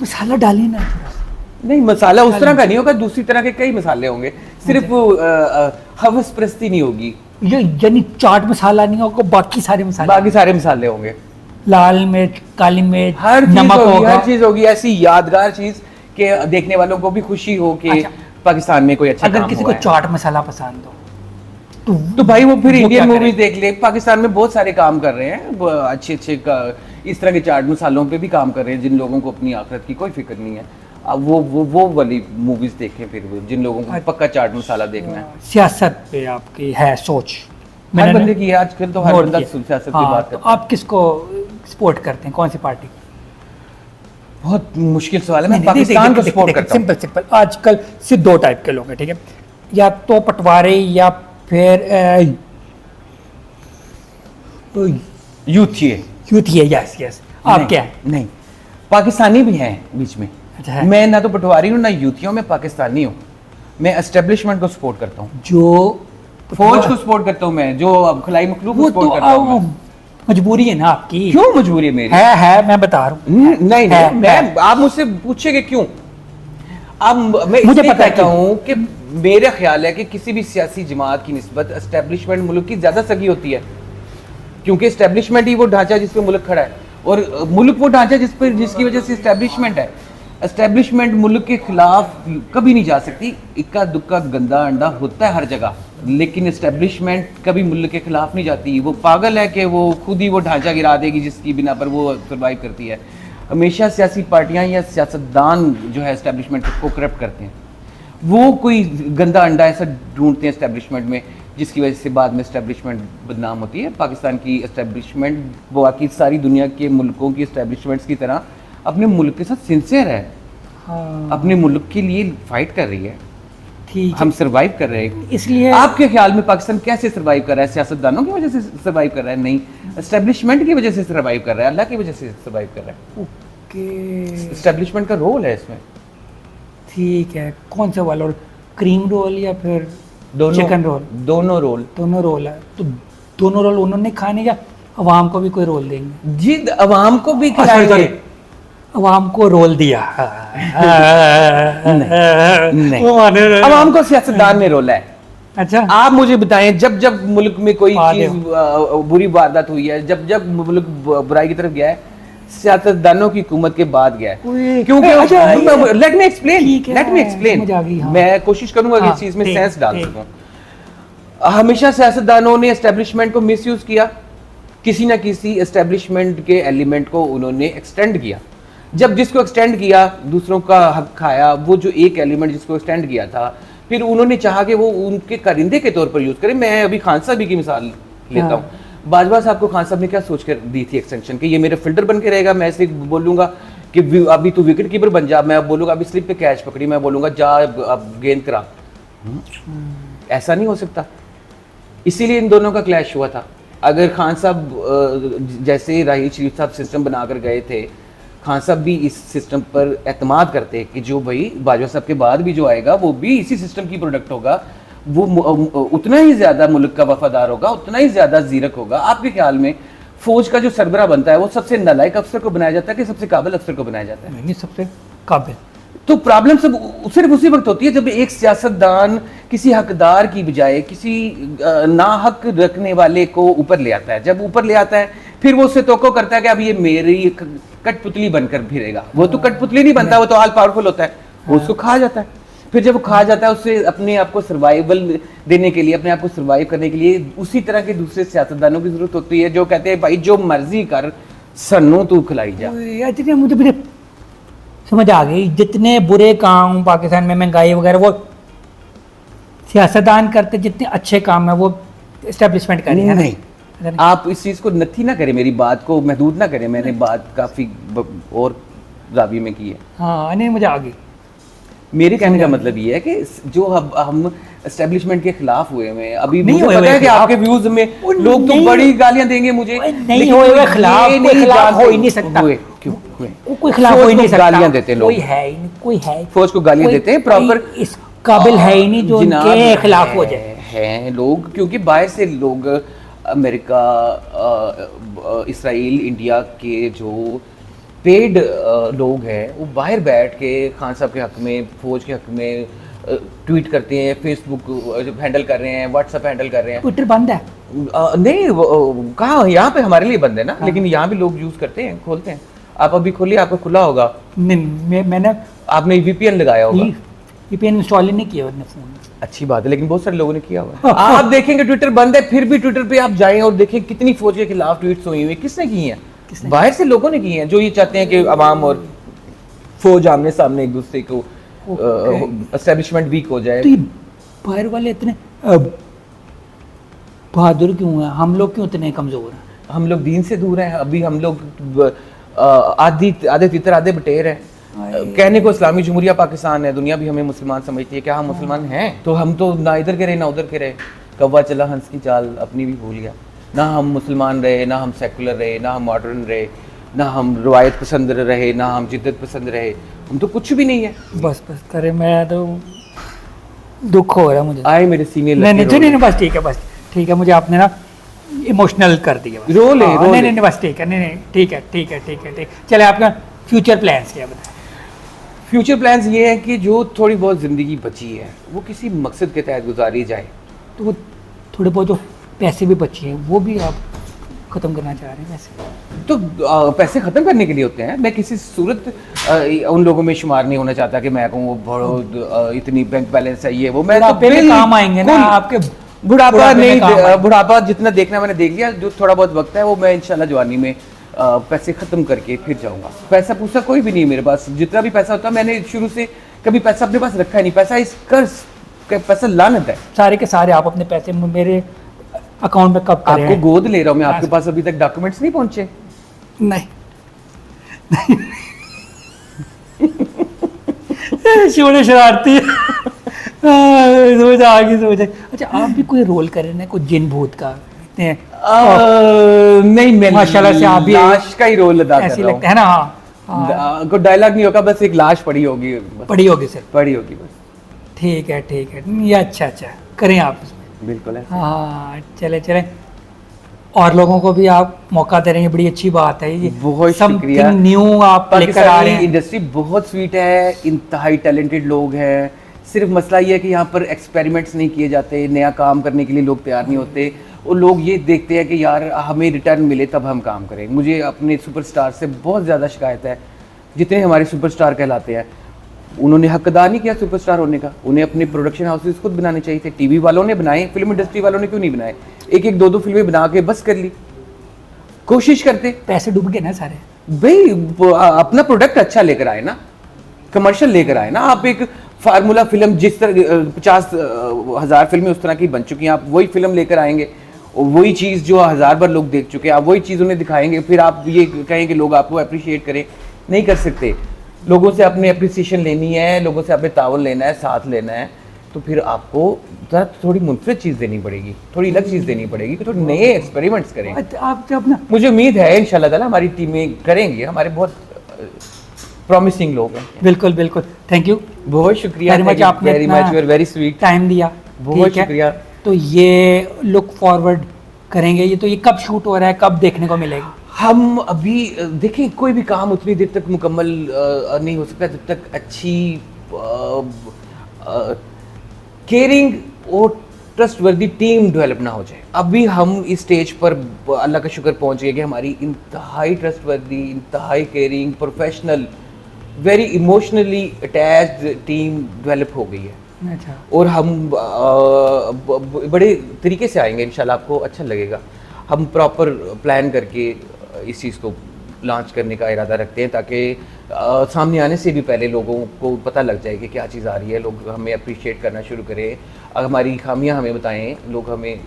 मसाला डालिए ना थोड़ा सा।
नहीं, मसाला उस तरह का नहीं होगा, दूसरी तरह के कई मसाले होंगे, सिर्फ वो हवस परस्ती नहीं होगी,
ये यानी चाट मसाला नहीं होगा, बाकी सारे मसाले,
बाकी सारे मसाले होंगे।
लाल मिर्च, काली मिर्च,
हर चीज
नमक
होगी,
होगा।
हर चीज होगी ऐसी यादगार चीज कि देखने वालों को भी खुशी हो कि
अच्छा।
पाकिस्तान में कोई अच्छा
अगर
काम
किसी
हुआ
को
है।
चाट मसाला पसंद हो
तो भाई वो फिर
वो
इंडियन
क्या
मूवीज
करे?
देख ले। पाकिस्तान में बहुत सारे काम कर रहे हैं, अच्छे अच्छे इस तरह के चाट मसालों पे भी काम कर रहे हैं, जिन लोगों को अपनी आखिरत की कोई फिक्र नहीं है। अब वो वाली मूवीज देखें फिर, वो जिन लोगों को पक्का चाट मसाला देखना है।
सियासत पे आपकी है सोच?
हर
मैंने
बंदे की है, आजकल तो हर
नोट
बंदा
किया।
सियासत की
हाँ,
बात
तो
करता है।
आप किसको सपोर्ट करते हैं, कौन सी पार्टी?
बहुत मुश्किल सवाल है। मैं पाकिस्तान को सपोर्ट करता हूँ।
सिंपल सिंपल, आजकल सिर्फ दो टाइप के लोग हैं, ठीक है। या तो पटवारी या फिर
यूथ ये
यूथ है। यस यस, आप
नहीं,
क्या है?
नहीं, पाकिस्तानी भी हैं बीच में।
अच्छा है।
मैं ना तो पटवारी हूँ ना यूथी हूँ, मैं पाकिस्तानी हूँ। मैं एस्टेब्लिशमेंट को सपोर्ट करता हूँ,
जो
फौज को सपोर्ट करता हूँ, मैं जो अब खलाई मखलूक को
वो तो
सपोर्ट करता हूँ। मैं।
मजबूरी है ना आपकी।
क्यों मजबूरी है मेरी?
है मैं बता रहा हूँ।
नहीं
है,
नहीं, मैं आप मुझसे पूछेंगे क्यों? अब मैं
मुझे
इसलिए
पता है
कहता
क्यों।
हूँ कि मेरा ख्याल है कि किसी भी सियासी जमात की निस्बत एस्टेब्लिशमेंट मुल्क की ज्यादा सगी होती है, क्योंकि एस्टेब्लिशमेंट ही वो ढांचा जिस पे मुल्क खड़ा है, और मुल्क वो ढांचा जिसकी वजह से एस्टेब्लिशमेंट है। एस्टेब्लिशमेंट मुल्क के खिलाफ कभी नहीं जा सकती। इक्का दुक्का गंदा अंडा होता है हर जगह, लेकिन एस्टेब्लिशमेंट कभी मुल्क के खिलाफ नहीं जाती। वो पागल है कि वो खुद ही वो ढांचा गिरा देगी जिसकी बिना पर वो सर्वाइव करती है। हमेशा सियासी पार्टियां या सियासतदान जो है एस्टेब्लिशमेंट को करप्ट करते हैं। वो कोई गंदा अंडा ऐसा ढूंढते हैं एस्टेब्लिशमेंट में जिसकी वजह से बाद में एस्टेब्लिशमेंट बदनाम होती है। पाकिस्तान की एस्टेब्लिशमेंट बाकी सारी दुनिया के मुल्कों की एस्टेब्लिशमेंट्स की तरह अपने मुल्क के साथ सिंसियर है,
हाँ,
अपने मुल्क के लिए फाइट कर रही है।
ठीक है।
हम सरवाइव कर रहे हैं।
इसलिए
आपके ख्याल में पाकिस्तान कैसे सरवाइव कर रहा है? सियासतदानों की वजह से सरवाइव कर रहा है? नहीं, एस्टेब्लिशमेंट की वजह से सरवाइव कर रहा है, अल्लाह की वजह से सरवाइव कर रहा है।
ओके,
एस्टेब्लिशमेंट का रोल है इसमें।
ठीक है। कौन सा वाला रोल, क्रीम रोल या फिर
दोनों
चिकन रोल?
दोनों रोल।
दोनों रोल है, तो दोनों रोल उन्होंने खाने या अवाम को भी कोई रोल देंगे?
जिद अवाम को भी
sorry,
खिलाएंगे।
sorry, अवाम को रोल दिया।
नहीं,
वो माने रहे।
अवाम को सियासतदान ने रोला है।
अच्छा,
आप मुझे बताएं, जब जब मुल्क में कोई
आगे
चीज बुरी वारदात हुई है, जब जब मुल्क बुराई की तरफ गया है, सियासतदानों की हुकूमत के बाद गया है।
ओए,
क्योंकि
अच्छा,
लेट मी एक्सप्लेन,
ठीक है,
लेट मी एक्सप्लेन।
समझ आ गई, हाँ।
मैं कोशिश करूंगा कि
हाँ,
इस चीज में
ठीक,
सेंस डाल
ठीक।
सकूं। हमेशा सियासतदानों ने एस्टेब्लिशमेंट को मिसयूज किया, किसी ना किसी एस्टेब्लिशमेंट के एलिमेंट को उन्होंने एक्सटेंड किया। जब जिसको एक्सटेंड किया, दूसरों का हक खाया। वो जो एक एलिमेंट जिसको एक्सटेंड किया था, फिर उन्होंने चाहा कि वो उनके कारिंदे के तौर पर यूज करें। मैं अभी खान साहब की मिसाल लेता
हाँ।
हूँ। बाजवा साहब को खान साहब ने क्या सोच कर दी थी एक्सटेंशन कि ये मेरा फिल्टर बन के रहेगा। मैं ऐसे बोलूंगा कि अभी तू विकेट कीपर बन जा, मैं बोलूंगा अभी स्लिप पे कैच पकड़ी, मैं बोलूंगा जा अब गेंद करा। ऐसा नहीं हो सकता। इसीलिए इन दोनों का क्लैश हुआ था। अगर खान साहब जैसे राहील शरीफ साहब सिस्टम बनाकर गए थे, खान साहब भी इस सिस्टम पर एतमाद करते कि जो भाई बाजवा साहब के बाद भी जो आएगा वो भी इसी सिस्टम की प्रोडक्ट होगा, वो उतना ही ज़्यादा मुल्क का वफादार होगा, उतना ही ज़्यादा जीरक होगा। आपके ख्याल में फौज का जो सरबराह बनता है वो सबसे नालायक अफसर को बनाया जाता है कि सबसे काबिल अफसर को बनाया जाता है?
नहीं, सबसे काबिल।
तो प्रॉब्लम सब सिर्फ उसी वक्त होती है जब एक सियासतदान किसी हकदार की बजाय किसी नाहक रखने वाले को ऊपर ले आता है। जब ऊपर ले आता है फिर वो उससे तवक्को करता है कि अब ये मेरी कठपुतली बनकर फिरेगा। वो तो कठपुतली नहीं बनता, वो तो ऑल पावरफुल होता है, वो उसको खा जाता है। फिर जब वो खा जाता है उससे अपने आप को सर्वाइवल देने के लिए, अपने आप को सर्वाइव करने के लिए उसी तरह के दूसरे सियासतदानों की जरूरत होती है जो कहते हैं भाई जो मर्जी कर, सन्नू तू खिलाई जा।
यार मुझे समझ आ गई, जितने बुरे काम पाकिस्तान में महंगाई वगैरह वो सियासतदान करते, जितने अच्छे काम है वो इस्टेब्लिशमेंट कर रही है।
नहीं, आप इस चीज़ को नथी ना करें, मेरी बात को महदूद ना करें। मैंने बात काफ़ी और जावी में की है।
हाँ नहीं, मुझे आ गई।
मेरे कहने का मतलब ये है कि जो हम एस्टेब्लिशमेंट के खिलाफ हुए हैं, अभी
नहीं
मुझे
हुए
पता है कि
खिलाफ।
आपके व्यूज में लोग तो बड़ी गालियां देंगे मुझे,
नहीं
लेकिन
हुए
ये
खिलाफ,
नहीं
कोई खिलाफ
जानते
हो ही नहीं सकता।
हुए क्यों हुए?
कोई खिलाफ
फौज
हो ही
को
नहीं सकता।
गालियां देते हैं लोग,
कोई है ही नहीं, कोई है
फौज को गालियां देते हैं प्रॉपर,
इस काबिल है ही नहीं जो
जनाब
उनके खिलाफ हो जाए।
हैं लोग, क्योंकि बाहर से लोग अमेरिका, इसराइल, इंडिया के जो पेड लोग हैं वो बाहर बैठ के खान साहब के हक में, फौज के हक में ट्वीट करते हैं, फेसबुक हैंडल कर रहे हैं, व्हाट्सएप हैंडल कर रहे हैं।
ट्विटर बंद है?
नहीं, कहाँ, यहाँ पे हमारे लिए बंद है ना। हाँ। लेकिन यहाँ भी लोग यूज करते हैं, खोलते हैं। आप अभी खोलिए, आपको खुला होगा।
नहीं, मैंने
आपने VPN लगाया होगा।
VPN इंस्टॉल ही नहीं किया अपने फोन में।
अच्छी बात है, लेकिन बहुत सारे लोगों ने किया हुआ है। आप देखेंगे ट्विटर बंद है, फिर भी ट्विटर पे आप जाएं और देखें कितनी फौज के खिलाफ ट्वीट्स हुई हुई। किसने की हैं? बाहर से लोगों ने की हैं, जो ये चाहते हैं कि अवाम और फौज आमने सामने एक दूसरे को एस्टेब्लिशमेंट वीक हो जाए।
तो ये बाहर वाले इतने बहादुर क्यों हैं? हम लोग क्यों इतने कमजोर हैं?
हम लोग दीन से दूर हैं। अभी हम लोग आधे तितर आधे बटेर हैं। कहने को इस्लामी जमहूरिया पाकिस्तान है, दुनिया भी हमें मुसलमान समझती है। क्या हम मुसलमान हैं? तो हम तो ना इधर के रहे ना उधर के रहे। कौवा चला हंस की चाल अपनी भी भूल गया। ना हम मुसलमान रहे, ना हम सेकुलर रहे, ना हम मॉडर्न रहे, ना हम रवायत पसंद रहे, ना हम जिद्दत पसंद रहे। हम तो कुछ भी नहीं है।
बस करे, मैं तो दुख हो रहा है मुझे।
आए मेरे सीनियर
नहीं, बस ठीक है, बस ठीक है। मुझे आपने ना इमोशनल कर दिया।
रोल है,
नहीं, बस ठीक है। नहीं, ठीक है। चले, आपका फ्यूचर प्लान्स क्या बताएं?
फ्यूचर प्लान्स ये है कि जो थोड़ी बहुत ज़िंदगी बची है वो किसी मकसद के तहत गुजारी जाए।
तो वो थोड़े बहुत जो पैसे भी बचे हैं वो भी आप ख़त्म करना चाह रहे हैं वैसे?
तो पैसे ख़त्म करने के लिए होते हैं। मैं किसी सूरत उन लोगों में शुमार नहीं होना चाहता कि मैं कहूँ वो बहुत इतनी बैंक बैलेंस है ये वो। मैं तो
काम आएंगे ना आपके।
बुढ़ापा नहीं, बुढ़ापा जितना देखना मैंने देख लिया। जो थोड़ा बहुत वक्त है वो मैं इंशाल्लाह जवानी में पैसे ख़त्म करके फिर जाऊंगा। पैसा पूसा कोई भी नहीं है मेरे पास। जितना भी पैसा होता है मैंने शुरू से कभी पैसा अपने पास रखा ही नहीं। पैसा इस कर्ज, पैसा लानत है। सारे
के सारे आप अपने पैसे मेरे अकाउंट में कब करें?
आपको गोद ले रहा हूँ मैं, आपके पास अभी तक डॉक्यूमेंट्स नहीं पहुंचे?
नहीं। छोड़े शरारती समझ आ गई। अच्छा, आप भी कोई रोल कर रहे हैं, कोई जिन भूत का?
नहीं, मैं
माशाल्लाह से आप भी
लाश का ही रोल अदा कर रहा हूं।
है ना? हाँ,
कोई डायलॉग नहीं होगा, बस एक लाश पड़ी होगी
सर,
पड़ी होगी बस।
ठीक है। ये अच्छा करें आप इसमें।
बिल्कुल है।
हाँ, चले और लोगों को भी आप मौका दे रहे हैं, बड़ी अच्छी बात है ये।
बहुत शुक्रिया।
न्यू आप लेकर आ रहे हैं।
इंडस्ट्री बहुत स्वीट है, इंतहाई टैलेंटेड लोग हैं। सिर्फ मसला ये है कि यहाँ पर एक्सपेरिमेंट्स नहीं किए जाते, नया काम करने के लिए लोग तैयार नहीं होते। और लोग ये देखते हैं कि यार हमें रिटर्न मिले तब हम काम करें। मुझे अपने सुपरस्टार से बहुत ज़्यादा शिकायत है। जितने हमारे सुपरस्टार कहलाते हैं उन्होंने हक अदा नहीं किया सुपरस्टार होने का। उन्हें अपने प्रोडक्शन हाउसेस खुद बनाने चाहिए थे। टीवी वालों ने बनाए, फिल्म इंडस्ट्री वालों ने क्यों नहीं बनाए? एक दो फिल्में बना के बस कर ली। कोशिश करते, पैसे डूब गए ना सारे। भाई अपना प्रोडक्ट अच्छा लेकर आए ना, कमर्शियल लेकर आए ना। आप एक फार्मूला फिल्म, जिस तरह 50,000 फिल्में उस तरह की बन चुकी हैं, आप वही फिल्म लेकर आएंगे, वही चीज़ जो 1000 बार लोग देख चुके हैं, आप वही चीज़ उन्हें दिखाएंगे, फिर आप ये कहें कि लोग आपको अप्रिशिएट करें। नहीं कर सकते। लोगों से अपने अप्रिसिएशन लेनी है, लोगों से अपने तावन लेना है, साथ लेना है, तो फिर आपको थोड़ी मुनफरद चीज़ देनी पड़ेगी, थोड़ी अलग चीज़ देनी पड़ेगी, कि थोड़े नए एक्सपेरिमेंट्स करें। आप जब ना, मुझे उम्मीद है इंशाल्लाह ताला हमारी टीमें करेंगी। हमारे बहुत प्रॉमिसिंग लोग हैं।
बिल्कुल बिल्कुल, थैंक यू
बहुत शुक्रिया,
वेरी मच, आपने
very much, you are very sweet.
Time दिया।
बहुत
ठीक है?
शुक्रिया।
तो ये लुक फॉरवर्ड करेंगे, ये तो ये कब शूट हो रहा है, कब देखने को मिलेगा?
हम अभी देखिए, कोई भी काम उतनी देर तक मुकम्मल नहीं हो सकता जब तक अच्छी केयरिंग और ट्रस्टवर्दी टीम डेवलप ना हो जाए। अभी हम इस स्टेज पर अल्लाह का शुक्र पहुंच गए कि हमारी इंतहाई ट्रस्टवर्दी, इंतहाई caring, professional, very emotionally attached team develop हो गई है।
अच्छा,
और हम बड़े तरीके से आएंगे इंशाल्लाह, आपको अच्छा लगेगा। हम प्रॉपर प्लान करके इस चीज़ को लॉन्च करने का इरादा रखते हैं, ताकि सामने आने से भी पहले लोगों को पता लग जाए कि क्या चीज़ आ रही है, लोग हमें अप्रिशिएट करना शुरू करें, हमारी खामियां हमें बताएं, लोग हमें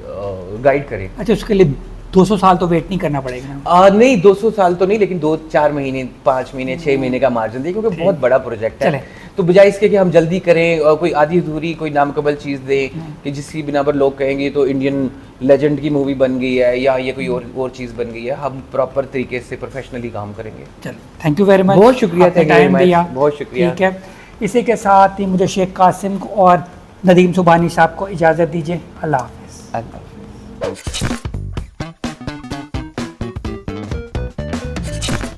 गाइड करें।
अच्छा, उसके लिए 200 साल तो वेट नहीं करना पड़ेगा ना?
नहीं, 200 साल तो नहीं, लेकिन 2-4 महीने, 5 महीने, 6 महीने का मार्जिन दें, क्योंकि बहुत बड़ा प्रोजेक्ट
चले।
है। तो बजाय इसके कि हम जल्दी करें और कोई आधी अधूरी कोई नामकबल चीज़ दें कि जिसकी बिना पर लोग कहेंगे तो इंडियन लेजेंड की मूवी बन गई है या ये कोई और चीज़ बन गई है, हम प्रॉपर तरीके से प्रोफेशनली काम करेंगे।
चलो, थैंक यू वेरी मच,
बहुत शुक्रिया,
आपने
thank you very
time
much,
दिया।
बहुत शुक्रिया।
ठीक है, इसी के साथ ही मुझे शेख कासिम को और नदीम सुबानी साहब को इजाज़त दीजिए। अल्लाह हाफ़िज़।
अल्लाह हाफ़िज़।